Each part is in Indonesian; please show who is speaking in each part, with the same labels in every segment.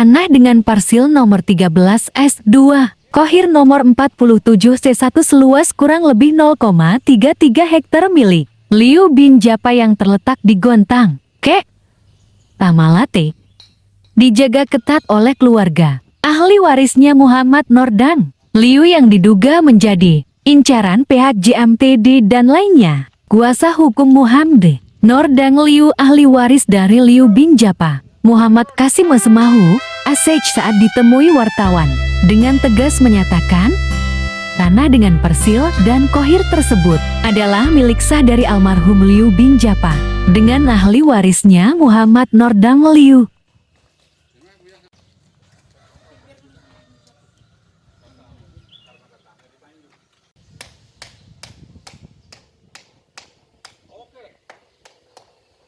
Speaker 1: Tanah dengan parsil nomor 13 S2, Kohir nomor 47 C1 seluas kurang lebih 0,33 hektar milik Liu bin Japa yang terletak di Gontang, Kek, Tamalate. Dijaga ketat oleh keluarga ahli warisnya Muhammad Nordang Liu yang diduga menjadi incaran pihak JMTD dan lainnya. Kuasa hukum Muhammad Nordang Liu, ahli waris dari Liu bin Japa, Muhammad Kasim Semahu, Asej, saat ditemui wartawan, dengan tegas menyatakan, tanah dengan persil dan kohir tersebut adalah milik sah dari almarhum Liu bin Japa, dengan ahli warisnya Muhammad Nordang Liu.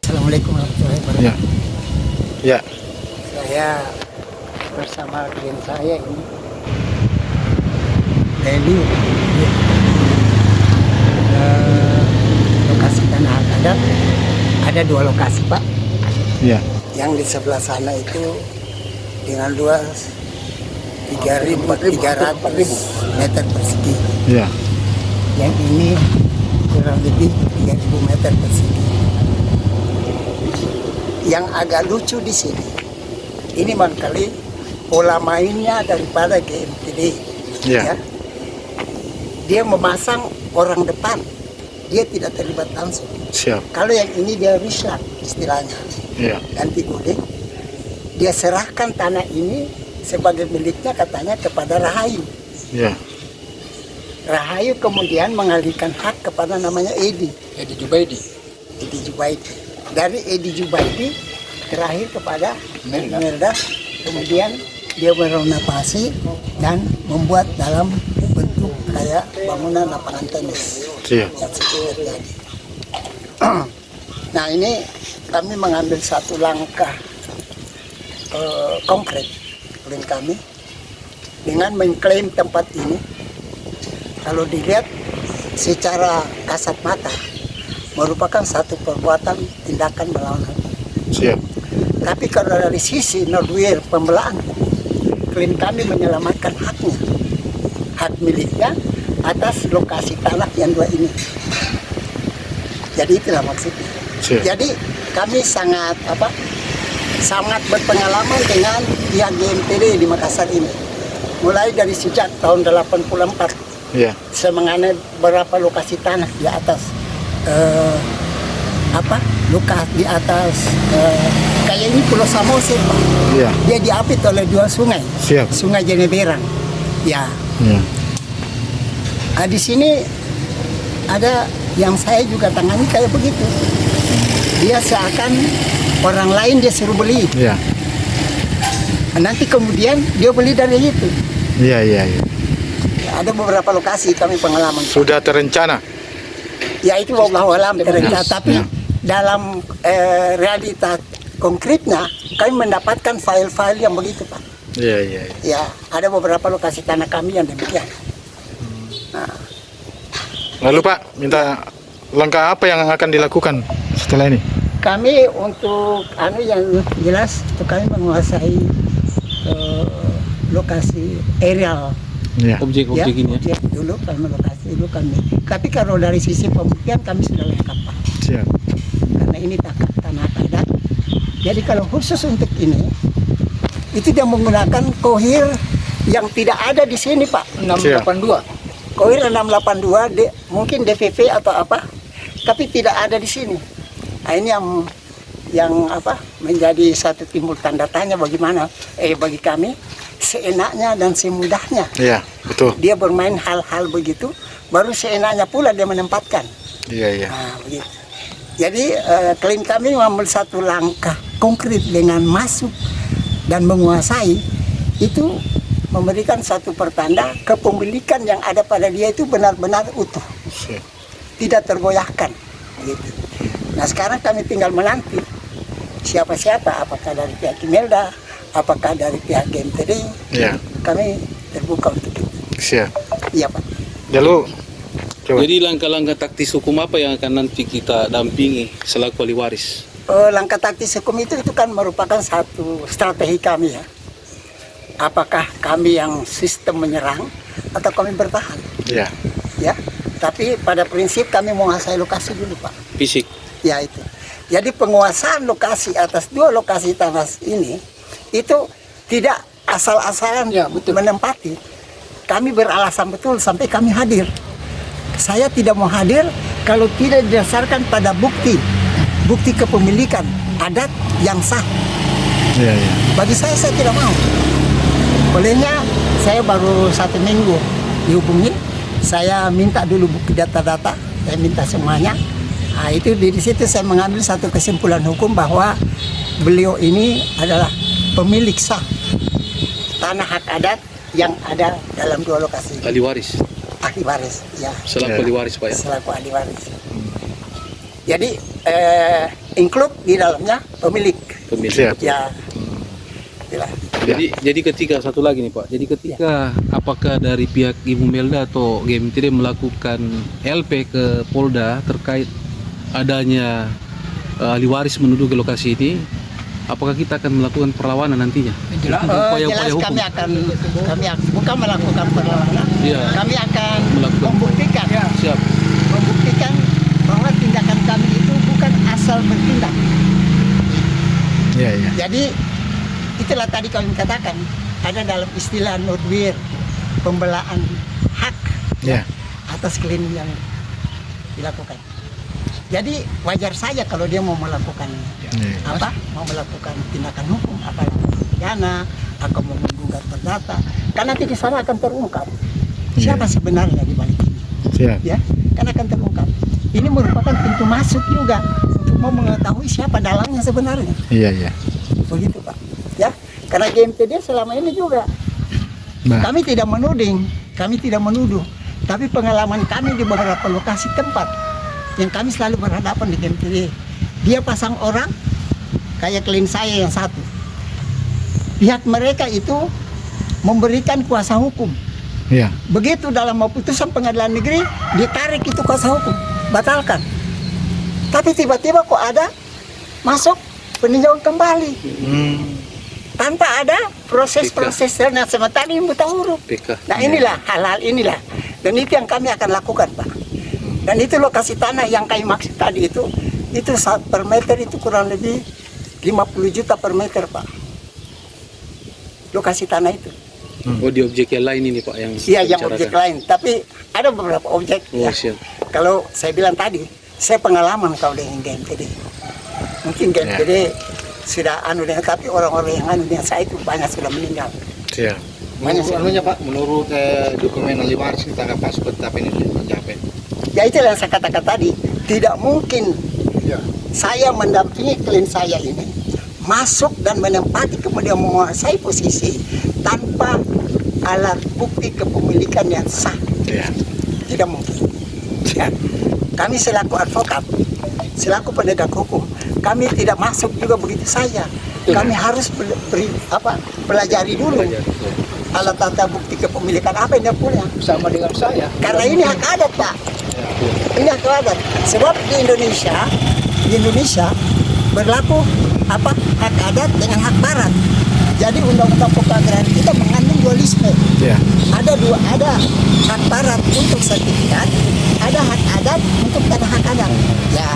Speaker 2: Assalamualaikum warahmatullahi wabarakatuh.
Speaker 3: Ya.
Speaker 2: Saya bersama klien saya ini Leli. Lokasi tanah adat ada 2 lokasi, Pak.
Speaker 3: Ya.
Speaker 2: Yang di sebelah sana itu dengan luas 3.300 meter persegi.
Speaker 3: Ya.
Speaker 2: Yang ini kurang lebih 3.000 meter persegi. Yang agak lucu di sini, ini barangkali pola mainnya daripada GMTD.
Speaker 3: Ya.
Speaker 2: Dia memasang orang depan, dia tidak terlibat langsung.
Speaker 3: Siap.
Speaker 2: Kalau yang ini dia rislak istilahnya,
Speaker 3: Ya.
Speaker 2: ganti gode. Dia serahkan tanah ini sebagai miliknya katanya kepada Rahayu.
Speaker 3: Ya.
Speaker 2: Rahayu kemudian mengalihkan hak kepada namanya Edi Jubaidi. Dari Edi Jubaidi terakhir kepada Merda. Kemudian dia merenovasi dan membuat dalam bentuk kayak bangunan lapangan tenis.
Speaker 3: Siap.
Speaker 2: Yang seperti terjadi. Nah, ini kami mengambil satu langkah konkret oleh kami dengan mengklaim tempat ini. Kalau dilihat secara kasat mata merupakan satu perbuatan tindakan melawan hukum.
Speaker 3: Siap.
Speaker 2: Tapi kalau dari sisi nordwir pembelaan, klaim kami menyelamatkan haknya, hak miliknya atas lokasi tanah yang 2 ini. Jadi itulah maksudnya.
Speaker 3: Siap.
Speaker 2: Jadi kami sangat berpengalaman dengan pihak GMTD di Makassar ini. Mulai dari sejak tahun 84,
Speaker 3: Ya.
Speaker 2: saya mengenai beberapa lokasi tanah di atas luka di atas kayak ini Pulau Samosir, Pak.
Speaker 3: Ya.
Speaker 2: Dia diapit oleh 2 sungai.
Speaker 3: Siap.
Speaker 2: Sungai Jeneberang. Ya.
Speaker 3: Ya.
Speaker 2: Nah, di sini ada yang saya juga tangani kayak begitu. Dia seakan orang lain dia suruh beli.
Speaker 3: Ya.
Speaker 2: Nanti kemudian dia beli dari itu.
Speaker 3: Ya. Ya. Ya.
Speaker 2: Ada beberapa lokasi kami pengalaman.
Speaker 3: Sudah terencana.
Speaker 2: Ya itu wallahualam terencana,
Speaker 3: Yes.
Speaker 2: tapi
Speaker 3: Ya.
Speaker 2: dalam realitas konkretnya kami mendapatkan file-file yang begitu, Pak.
Speaker 3: Ya. Ya. Ya.
Speaker 2: Ya, ada beberapa lokasi tanah kami yang demikian. Nah,
Speaker 3: Lalu Pak, minta langkah apa yang akan dilakukan setelah ini?
Speaker 2: kami untuk yang jelas untuk kami menguasai lokasi aerial.
Speaker 3: Ya.
Speaker 4: Objek-objek ini ya.
Speaker 2: Objek dulu kami lokasi dulu kami. Tapi kalau dari sisi pembuktian kami sudah lengkap, Pak.
Speaker 3: Siap.
Speaker 2: Karena ini tanah adat. Jadi kalau khusus untuk ini, itu dia menggunakan kohir yang tidak ada di sini, Pak.
Speaker 4: 682.
Speaker 2: Kohir 682, mungkin DVV atau apa, tapi tidak ada di sini. Nah, ini yang menjadi satu timbul tanda tanya bagaimana bagi kami seenaknya dan semudahnya
Speaker 3: Ya, betul.
Speaker 2: dia bermain hal-hal begitu, baru seenaknya pula dia menempatkan.
Speaker 3: Iya, iya.
Speaker 2: Nah, begitu. Jadi klaim kami mengambil satu langkah konkret dengan masuk dan menguasai, itu memberikan satu pertanda kepemilikan yang ada pada dia itu benar-benar utuh,
Speaker 3: Siap.
Speaker 2: tidak tergoyahkan. Gitu. Nah, sekarang kami tinggal menanti siapa-siapa, apakah dari pihak Imelda, apakah dari pihak GMTD.
Speaker 3: Ya.
Speaker 2: Kami terbuka untuk itu.
Speaker 3: Siap.
Speaker 2: Iya, Pak.
Speaker 3: Lalu coba.
Speaker 4: Jadi langkah-langkah taktis hukum apa yang akan nanti kita dampingi selaku ahli waris?
Speaker 2: Langkah taktis hukum itu kan merupakan satu strategi kami ya. apakah kami yang sistem menyerang atau kami bertahan.
Speaker 3: Ya.
Speaker 2: Ya, tapi pada prinsip kami menguasai lokasi dulu, Pak.
Speaker 4: Fisik.
Speaker 2: Ya itu. Jadi penguasaan lokasi atas 2 lokasi tanah ini itu tidak asal-asalan menempati. Kami beralasan betul sampai kami hadir. Saya tidak mau hadir kalau tidak didasarkan pada bukti kepemilikan adat yang sah.
Speaker 3: Iya, iya.
Speaker 2: Bagi saya tidak mau. Bolehnya saya baru 1 minggu dihubungi. Saya minta dulu bukti data-data, saya minta semuanya. Nah, itu di situ saya mengambil satu kesimpulan hukum bahwa beliau ini adalah pemilik sah tanah hak adat yang ada dalam 2 lokasi.
Speaker 4: Ahli waris.
Speaker 2: Ahli waris, ya.
Speaker 4: Selaku ahli waris, Pak ya.
Speaker 2: Selaku ahli waris. Jadi include di dalamnya pemilik.
Speaker 4: Pemilik.
Speaker 2: Ya. Itulah.
Speaker 4: Jadi ketika satu lagi nih Pak. Jadi ketika apakah dari pihak Ibu Melda atau GMTD melakukan LP ke Polda terkait adanya ahli waris menuju ke lokasi ini, apakah kita akan melakukan perlawanan nantinya?
Speaker 2: Jelas kami akan bukan melakukan perlawanan.
Speaker 4: Iya.
Speaker 2: Kami akan
Speaker 4: Melakukan.
Speaker 2: membuktikan.
Speaker 4: Siap.
Speaker 2: Membuktikan bahwa tindakan kami itu bukan asal bertindak.
Speaker 3: Iya, iya.
Speaker 2: Jadi itulah tadi kami katakan ada dalam istilah Nordweer pembelaan hak
Speaker 3: Ya.
Speaker 2: atas klinik yang dilakukan. Jadi wajar saja kalau dia mau melakukan mau melakukan tindakan hukum, apalagi pidana, atau mau menggugat perdata, karena nanti di sana akan terungkap siapa sebenarnya di balik ini.
Speaker 3: Siap.
Speaker 2: Ya, kan akan terungkap. Ini merupakan pintu masuk juga untuk mau mengetahui siapa dalangnya sebenarnya.
Speaker 3: Iya, iya.
Speaker 2: Begitu, Pak. Ya, karena GMTD selama ini juga kami tidak menuding, kami tidak menuduh, tapi pengalaman kami di beberapa lokasi tempat yang kami selalu berhadapan di GMTD, dia pasang orang kayak klien saya yang satu. Pihak mereka itu memberikan kuasa hukum.
Speaker 3: Iya.
Speaker 2: Begitu dalam putusan pengadilan negeri, ditarik itu kuasa hukum, batalkan. Tapi tiba-tiba kok ada masuk peninjauan kembali. Tanpa ada proses-proses yang sementara ini buta huruf. Nah inilah hal-hal inilah. Dan itu yang kami akan lakukan, Pak. Dan itu lokasi tanah yang kami maksud tadi itu per meter itu kurang lebih 50 juta per meter, Pak. Lokasi tanah itu.
Speaker 4: Oh, di objek yang lain ini Pak yang
Speaker 2: Iya, yang objek lain. Tapi ada beberapa objek.
Speaker 4: Oh,
Speaker 2: Ya.
Speaker 4: siap.
Speaker 2: Kalau saya bilang tadi, saya pengalaman kalau dengan GMTD. Mungkin GMTD sudah dengan, tapi orang-orang yang dengan saya itu banyak sudah meninggal.
Speaker 3: Siap.
Speaker 5: Menurut dokumen ahli waris kita nggak pas tapi ini mencapai.
Speaker 2: Ya itu yang saya katakan tadi, tidak mungkin saya mendampingi klien saya ini masuk dan menempati kemudian menguasai posisi tanpa alat bukti kepemilikan yang sah.
Speaker 3: Iya.
Speaker 2: Tidak mungkin. Ya. Kami selaku advokat, selaku penegak hukum, kami tidak masuk juga begitu saja. Kami harus pelajari dulu alat tata bukti kepemilikan apa yang dia punya.
Speaker 5: Sama dengan saya.
Speaker 2: Karena ini hak adat, Pak. Ini hak adat. Sebab di Indonesia berlaku hak adat dengan hak barat. Jadi undang-undang pokok agraria kita mengandung dualisme.
Speaker 3: Iya.
Speaker 2: Ada hak barat untuk sertifikat, ada hak adat untuk tanah hak adat. Ya,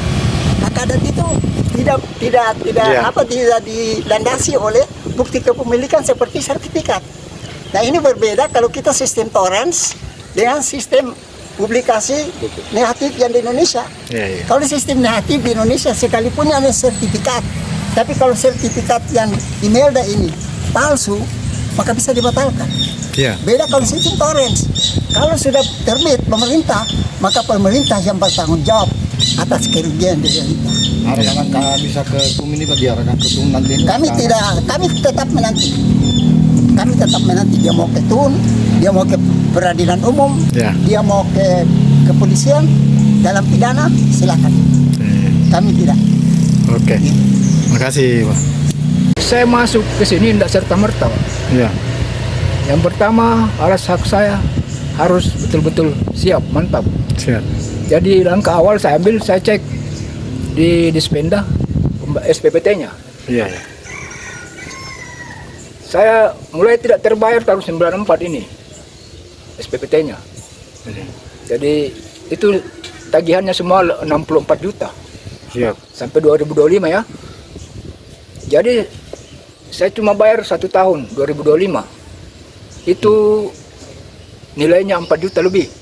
Speaker 2: hak adat itu tidak dilandasi oleh bukti kepemilikan seperti sertifikat. Nah ini berbeda kalau kita sistem torrents dengan sistem publikasi negatif yang di Indonesia.
Speaker 3: Iya, iya.
Speaker 2: Kalau sistem negatif di Indonesia sekalipun ada sertifikat, tapi kalau sertifikat yang di Melda ini palsu, maka bisa dibatalkan.
Speaker 3: Iya.
Speaker 2: Beda kalau sistem torrents. Kalau sudah terbit pemerintah, maka pemerintah yang bertanggung jawab atas kerugian derita.
Speaker 5: Apakah bisa ke TUM ini diarahkan ke TUM nanti?
Speaker 2: Kami tetap menanti. Kami tetap menanti dia mau ke TUN, dia mau ke peradilan umum, dia mau ke kepolisian dalam pidana, silakan. Kami tidak.
Speaker 3: Oke. Makasih, Pak.
Speaker 6: Saya masuk ke sini tidak serta-merta.
Speaker 3: Iya.
Speaker 6: Yang pertama, alas hak saya harus betul-betul siap, mantap.
Speaker 3: Siap.
Speaker 6: Jadi langkah awal saya ambil, saya cek di Dispenda SPPT-nya.
Speaker 3: Iya, iya.
Speaker 6: Saya mulai tidak terbayar tahun 94 ini SPPT-nya. Jadi itu tagihannya semua 64 juta
Speaker 3: Siap.
Speaker 6: sampai 2025 ya. Jadi saya cuma bayar 1 tahun 2025. Itu nilainya 4 juta lebih.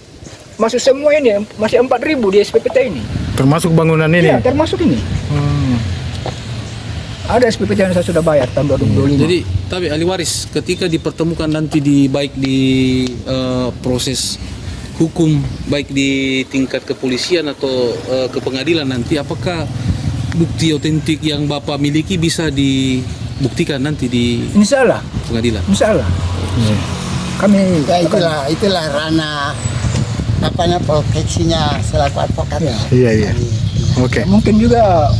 Speaker 6: Masuk semua ini masih 4.000 di SPPT ini.
Speaker 3: Termasuk bangunan ini.
Speaker 6: Iya, termasuk ini. Ada SPPT yang saya sudah bayar tahun 2025.
Speaker 4: Jadi, tapi ahli waris ketika dipertemukan nanti di baik di proses hukum, baik di tingkat kepolisian atau ke pengadilan nanti, apakah bukti otentik yang Bapak miliki bisa dibuktikan nanti di
Speaker 6: Insya Allah,
Speaker 4: pengadilan?
Speaker 6: insya Allah. Kami
Speaker 2: Ya itulah ranah proteksinya selaku advokat.
Speaker 3: Iya. Oke.
Speaker 6: mungkin juga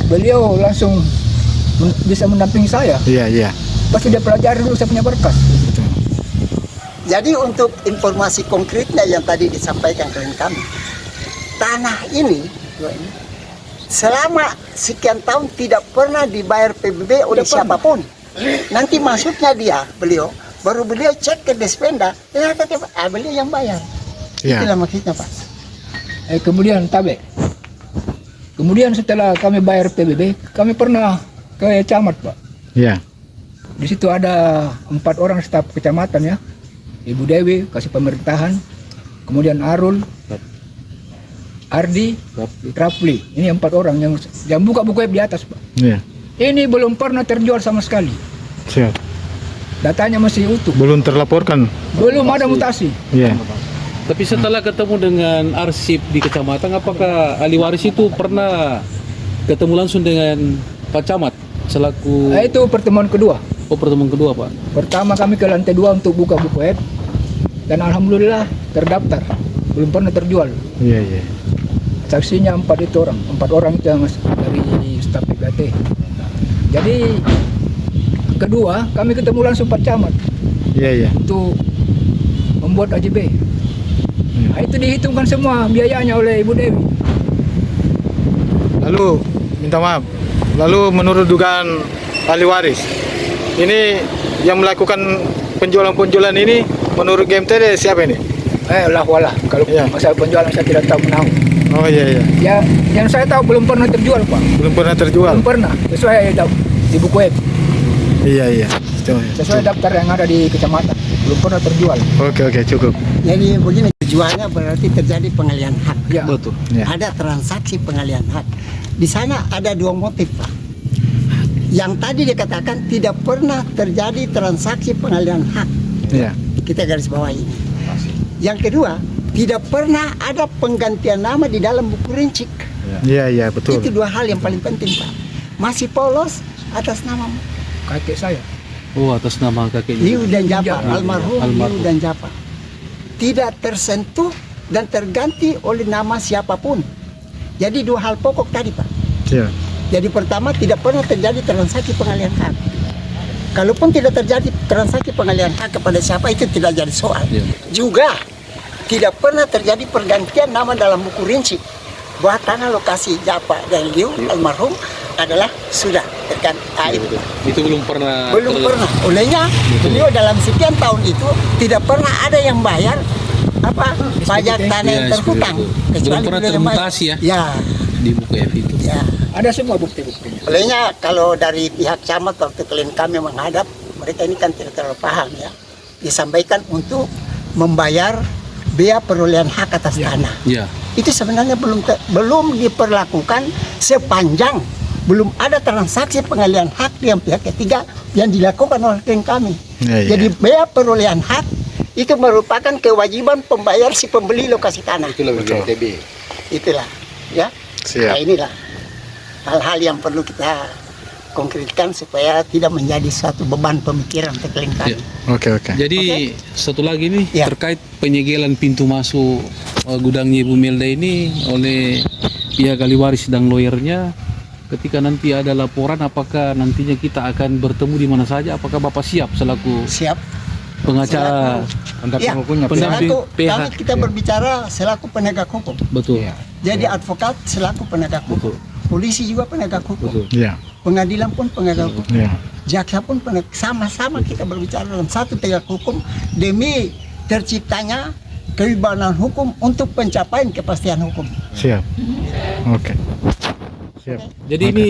Speaker 6: beliau langsung bisa mendampingi saya.
Speaker 3: Iya.
Speaker 6: Pasti dia pelajari dulu saya punya berkas.
Speaker 2: Jadi untuk informasi konkretnya yang tadi disampaikan klien kami, tanah ini selama sekian tahun tidak pernah dibayar PBB oleh siapapun. Nanti maksudnya beliau baru beliau cek ke Despenda, ternyata beliau yang bayar.
Speaker 3: Iya.
Speaker 2: Itulah maksudnya, Pak.
Speaker 6: Kemudian Tabe. Kemudian setelah kami bayar PBB, kami pernah ke camat, Pak.
Speaker 3: Iya.
Speaker 6: Di situ ada 4 orang staf kecamatan ya. Ibu Dewi kasih pemerintahan, kemudian Arul, Ardi, Rafli. Ini 4 orang yang buka buku web di atas, Pak.
Speaker 3: Iya.
Speaker 6: Ini belum pernah terjual sama sekali.
Speaker 3: Siap.
Speaker 6: Datanya masih utuh.
Speaker 3: Belum terlaporkan.
Speaker 6: Belum ada mutasi.
Speaker 3: Iya.
Speaker 4: Tapi setelah ketemu dengan arsip di kecamatan, apakah ahli waris itu pernah ketemu langsung dengan Pak Camat selaku
Speaker 6: Itu pertemuan kedua.
Speaker 4: pertemuan kedua, Pak?
Speaker 6: Pertama kami ke lantai 2 untuk buka buku web. Dan alhamdulillah terdaftar. Belum pernah terjual.
Speaker 3: Iya.
Speaker 6: Saksinya 4 itu orang. 4 orang itu yang dari staf PPT. Jadi kedua kami ketemu langsung Pak Camat
Speaker 3: Iya.
Speaker 6: untuk membuat AJB. Nah, itu dihitungkan semua biayanya oleh Ibu Dewi.
Speaker 3: Lalu minta maaf. Lalu menurut dugaan ahli waris, ini yang melakukan penjualan ini menurut GMTD siapa ini?
Speaker 6: Walah. Kalau
Speaker 3: Iya.
Speaker 6: masalah penjualan saya tidak tahu menahu.
Speaker 3: Oh iya.
Speaker 6: Ya, yang saya tahu belum pernah terjual, Pak.
Speaker 3: Belum pernah terjual.
Speaker 6: Belum pernah. Sesuai di buku web.
Speaker 3: Iya.
Speaker 6: Sesuai daftar yang ada di kecamatan. Belum pernah terjual.
Speaker 3: Oke, cukup.
Speaker 2: Jadi begini, tujuannya berarti terjadi pengalian hak.
Speaker 6: Ya.
Speaker 4: Betul.
Speaker 3: Ya.
Speaker 2: Ada transaksi pengalian hak. Di sana ada 2 motif, Pak. Yang tadi dikatakan tidak pernah terjadi transaksi pengalian hak.
Speaker 3: Iya.
Speaker 2: Kita garis bawah ini. Yang kedua, tidak pernah ada penggantian nama di dalam buku rincik.
Speaker 3: Iya, betul.
Speaker 2: Itu 2 hal yang paling penting, Pak. Masih polos atas nama
Speaker 6: Kakek saya.
Speaker 4: Oh, atas nama kakeknya.
Speaker 2: Liu dan Japa, almarhum Liu
Speaker 4: Almarhum.
Speaker 2: dan Japa. Tidak tersentuh dan terganti oleh nama siapapun. Jadi 2 hal pokok tadi, Pak.
Speaker 3: Iya.
Speaker 2: Jadi pertama, tidak pernah terjadi transaksi pengalian hak. Kalaupun tidak terjadi transaksi pengalian hak kepada siapa, itu tidak jadi soal.
Speaker 4: Iya.
Speaker 2: Juga tidak pernah terjadi pergantian nama dalam buku rinci. Bahwa tanah lokasi Japa dan Liu almarhum adalah sudah terganti.
Speaker 4: Itu belum pernah.
Speaker 2: Belum pernah. Olehnya beliau dalam sekian tahun itu tidak pernah ada yang bayar pajak tanah yang
Speaker 4: Ya,
Speaker 2: terhutang.
Speaker 4: seperti itu. Belum pernah
Speaker 2: beliau yang bayar.
Speaker 4: termutasi ya?
Speaker 2: Ya.
Speaker 4: Di buku F itu.
Speaker 2: Ya.
Speaker 6: Ada semua bukti-buktinya.
Speaker 2: Olehnya kalau dari pihak camat waktu klien kami menghadap, mereka ini kan tidak terlalu paham ya. Disampaikan untuk membayar biaya perolehan hak atas tanah.
Speaker 4: Iya.
Speaker 2: Itu sebenarnya belum diperlakukan sepanjang belum ada transaksi pengalian hak yang pihak ketiga yang dilakukan oleh klien kami.
Speaker 3: Iya.
Speaker 2: Jadi biaya perolehan hak itu merupakan kewajiban pembayar si pembeli lokasi tanah.
Speaker 5: Itulah BTB.
Speaker 2: Itulah, ya.
Speaker 3: Siap.
Speaker 2: Nah, inilah hal-hal yang perlu kita konkretkan supaya tidak menjadi suatu beban pemikiran untuk klien kami.
Speaker 4: Iya.
Speaker 3: Oke.
Speaker 4: Jadi satu lagi nih
Speaker 2: Ya.
Speaker 4: terkait penyegelan pintu masuk gudangnya Ibu Melda ini oleh pihak ahli waris dan lawyernya. Ketika nanti ada laporan, apakah nantinya kita akan bertemu di mana saja? Apakah Bapak siap selaku
Speaker 2: Siap.
Speaker 4: pengacara?
Speaker 2: Ya,
Speaker 4: pendamping
Speaker 2: selaku
Speaker 4: PH?
Speaker 2: kami kita berbicara selaku penegak hukum.
Speaker 4: Betul.
Speaker 2: Jadi advokat selaku penegak hukum.
Speaker 4: Betul.
Speaker 2: Polisi juga penegak hukum.
Speaker 4: Betul.
Speaker 3: Iya.
Speaker 2: Pengadilan pun penegak hukum.
Speaker 3: Iya.
Speaker 2: jaksa pun sama-sama kita berbicara dalam satu tegak hukum demi terciptanya kewibawaan hukum untuk pencapaian kepastian hukum.
Speaker 3: Siap. Oke. Siap.
Speaker 4: Jadi ini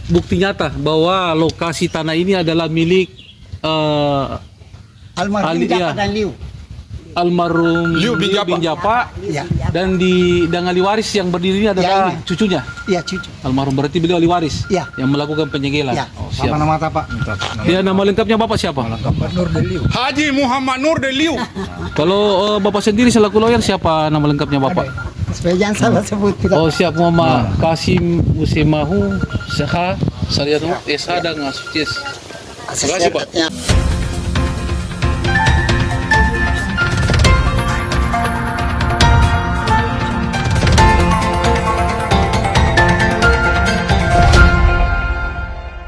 Speaker 4: bukti nyata bahwa lokasi tanah ini adalah milik
Speaker 2: Almarhum
Speaker 4: Ali-
Speaker 2: Japa
Speaker 4: iya.
Speaker 2: dan Liu.
Speaker 4: almarhum
Speaker 5: Liu bin
Speaker 4: Japa
Speaker 2: Ya,
Speaker 4: dan ahli waris yang berdiri ini adalah
Speaker 2: ini.
Speaker 4: cucunya.
Speaker 2: ya cucu.
Speaker 4: Almarhum berarti beliau ahli waris
Speaker 2: Iya.
Speaker 4: yang melakukan penyegelan.
Speaker 2: Iya.
Speaker 4: Oh, siap.
Speaker 3: Nama mata Pak?
Speaker 4: Ya, nama lengkapnya Bapak siapa?
Speaker 5: Haji Muhammad Nur Deliu.
Speaker 4: Kalau Bapak sendiri selaku lawyer siapa nama lengkapnya Bapak?
Speaker 2: Supaya jangan salah sebut kita.
Speaker 4: Oh, siap. Muhammad Kasim Usemahu Seha Saliano SH dan Asucies. Terima kasih, Pak.
Speaker 2: Ya.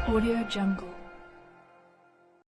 Speaker 7: Audio Jungle.